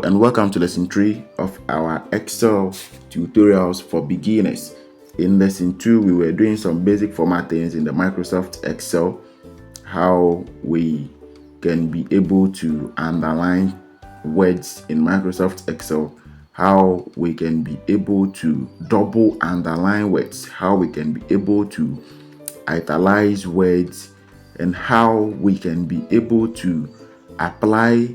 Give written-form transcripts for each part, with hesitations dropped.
and welcome to lesson 3 of our Excel tutorials for beginners. In lesson 2, we were doing some basic formattings in the Microsoft Excel, how we can be able to underline words in Microsoft Excel, how we can be able to double underline words, how we can be able to italize words, and how we can be able to apply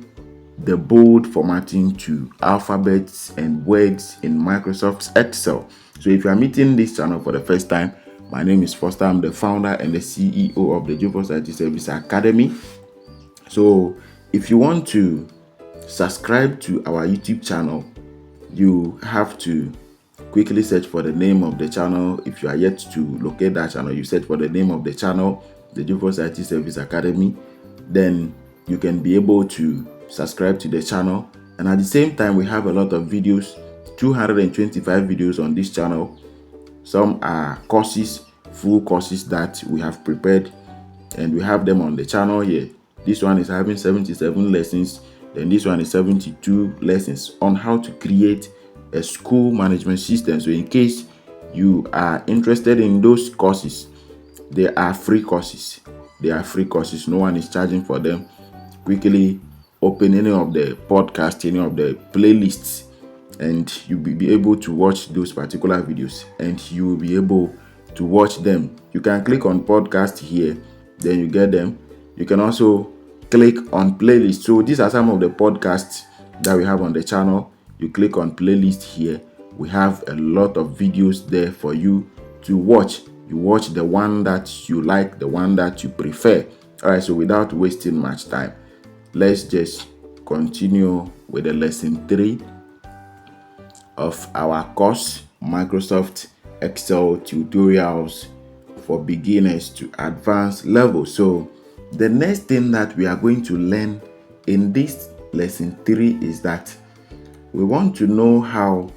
the bold formatting to alphabets and words in Microsoft Excel. So if you are meeting this channel for the first time, my name is Foster. I'm the founder and the CEO of the Jovos IT Service Academy. So if you want to subscribe to our YouTube channel, you have to quickly search for the name of the channel. If you are yet to locate that channel, you search for the name of the channel, the Jovos IT Service Academy. Then you can be able to subscribe to the channel. And at the same time, we have a lot of videos, 225 videos on this channel. Some are courses, full courses that we have prepared, and we have them on the channel here. This one is having 77 lessons, then this one is 72 lessons on how to create a school management system. So in case you are interested in those courses, they are free courses. They are free courses. No one is charging for them. Quickly open any of the podcasts, any of the playlists, and you'll be able to watch those particular videos, and you will be able to watch them. You can click on podcast here, then you get them. You can also click on playlist. So these are some of the podcasts that we have on the channel. You click on playlist here. We have a lot of videos there for you to watch. You watch the one that you like, the one that you prefer. All right, so without wasting much time, let's just continue with the lesson 3 of our course, Microsoft Excel tutorials for beginners to advanced level. So the next thing that we are going to learn in this lesson 3 is that we want to know how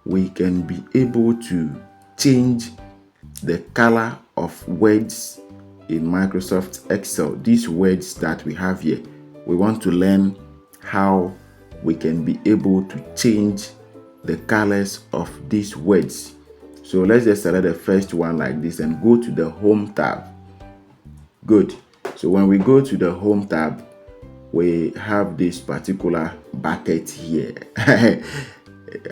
we can be able to change the color of words in Microsoft Excel. These words that we have here, we want to learn how we can be able to change the colors of these words. So let's just select the first one like this and go to the home tab. Good. So when we go to the home tab, we have this particular bucket here.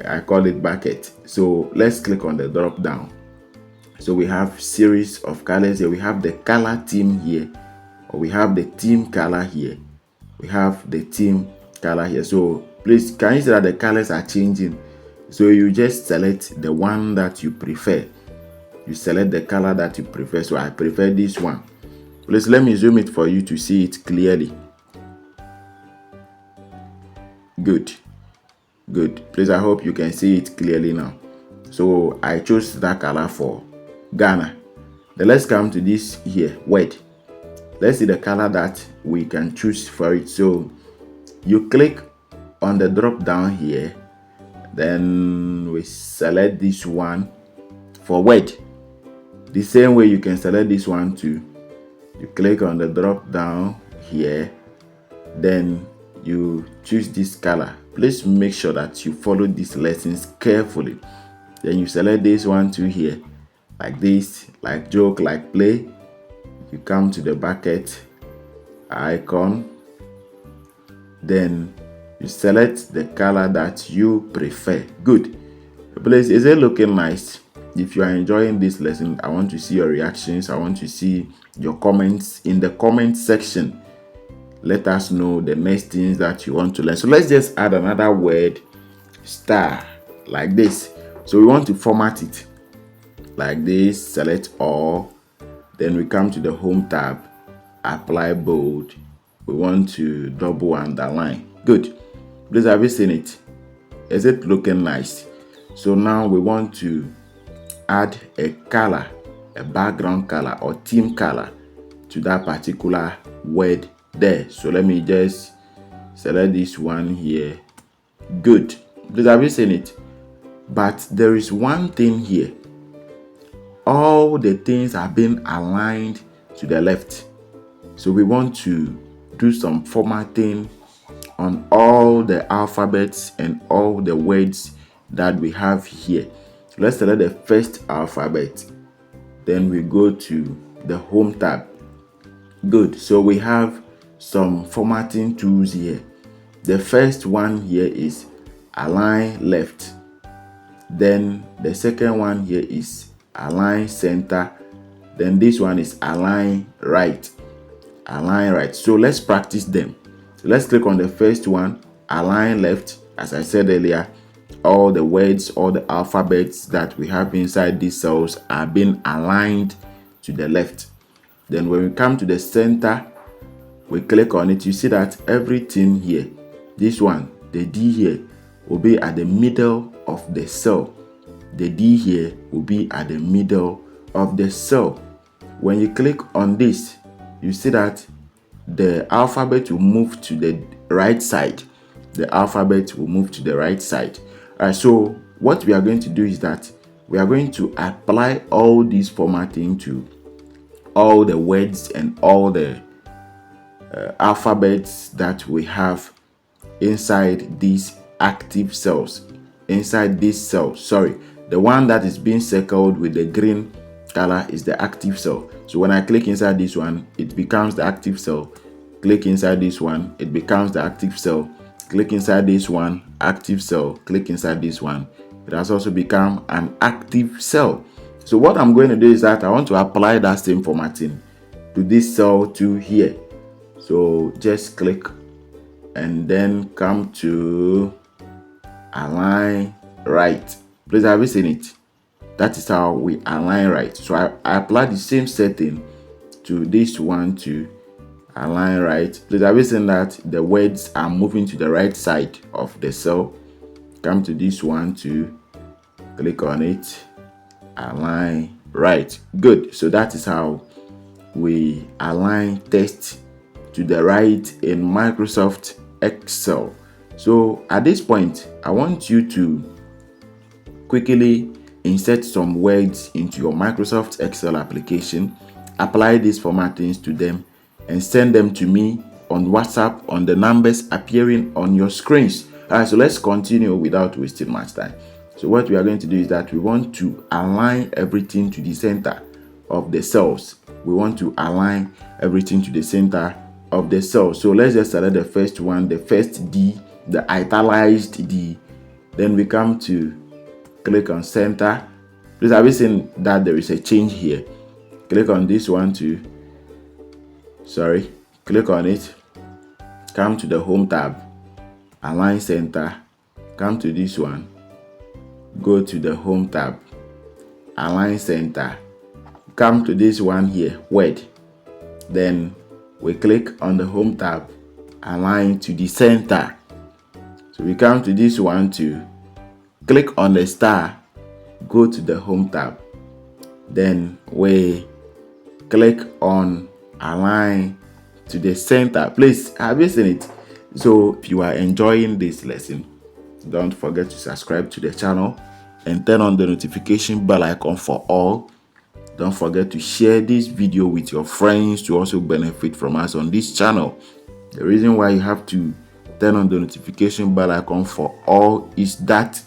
I call it bucket. So let's click on the drop down. So we have series of colors here. We have the color theme here, or we have the theme color here. We have the theme color here. So please, can you see that the colors are changing? So you just select the one that you prefer. You select the color that you prefer. So I prefer this one. Please let me zoom it for you to see it clearly. Good. Please, I hope you can see it clearly now. So I chose that color for Ghana. Then let's come to this here, word. Let's see the color that we can choose for it. So you click on the drop down here, then we select this one for word. The same way you can select this one too. You click on the drop down here, then you choose this color. Please make sure that you follow these lessons carefully. Then you select this one too here, like this, like joke, like play. You come to the bucket icon, then you select the color that you prefer. Good. Please, is it looking nice? If you are enjoying this lesson, I want to see your reactions. I want to see your comments in the comment section. Let us know the next things that you want to learn. So let's just add another word, star, like this. So we want to format it like this. Select all. Then we come to the home tab, apply bold. We want to double underline. Good. Please, have you seen it? Is it looking nice? So now we want to add a color, a background color or theme color to that particular word there. So let me just select this one here. Good. Please, have you seen it? But there is one thing here. All the things are being aligned to the left. So we want to do some formatting on all the alphabets and all the words that we have here. Let's select the first alphabet. Then we go to the home tab. Good. So we have some formatting tools here. The first one here is align left. Then the second one here is align center. Then this one is align right. Align right. So let's practice them. So let's click on the first one, align left. As I said earlier, all the words, all the alphabets that we have inside these cells are being aligned to the left. Then when we come to the center, we click on it. You see that everything here, this one, the D here, will be at the middle of the cell. The D here will be at the middle of the cell. When you click on this, you see that the alphabet will move to the right side. The alphabet will move to the right side. So what we are going to do is that we are going to apply all this formatting to all the words and all the alphabets that we have inside these active cells. Inside this cell, sorry, the one that is being circled with the green color is the active cell. So when I click inside this one, it becomes the active cell. Click inside this one, it becomes the active cell. Click inside this one, active cell. Click inside this one, it has also become an active cell. So what I'm going to do is that I want to apply that same formatting to this cell to here. So just click and then come to align right. Please, have you seen it? That is how we align right. So I apply the same setting to this one to align right. Please, have you seen that the words are moving to the right side of the cell? Come to this one to click on it, align right. Good. So that is how we align text to the right in Microsoft Excel. So at this point, I want you to quickly insert some words into your Microsoft Excel application, apply these formattings to them, and send them to me on WhatsApp on the numbers appearing on your screens. Alright, so let's continue without wasting much time. So what we are going to do is that we want to align everything to the center of the cells. We want to align everything to the center of the cell. So let's just select the first one, the first D, the italicized D. Then we come to click on center. Please, have you seen that there is a change here? Click on this one to, click on it. Come to the home tab, align center. Come to this one, go to the home tab, align center. Come to this one here, word. Then we click on the home tab, align to the center. So we come to this one to click on the star, go to the home tab. Then we click on align to the center. Please, have you seen it? So if you are enjoying this lesson, don't forget to subscribe to the channel and turn on the notification bell icon for all. Don't forget to share this video with your friends to also benefit from us on this channel. The reason why you have to turn on the notification bell icon for all is that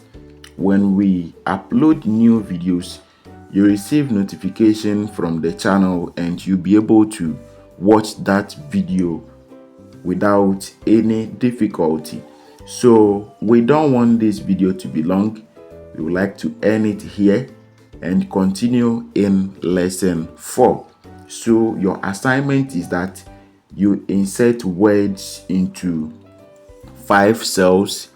when we upload new videos, you receive notification from the channel and you'll be able to watch that video without any difficulty. So we don't want this video to be long. We would like to end it here and continue in lesson 4. So your assignment is that you insert words into 5 cells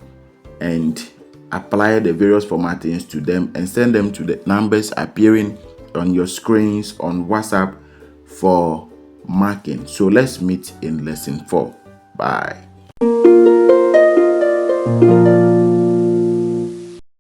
and apply the various formattings to them and send them to the numbers appearing on your screens on WhatsApp for marking. So let's meet in lesson 4. Bye.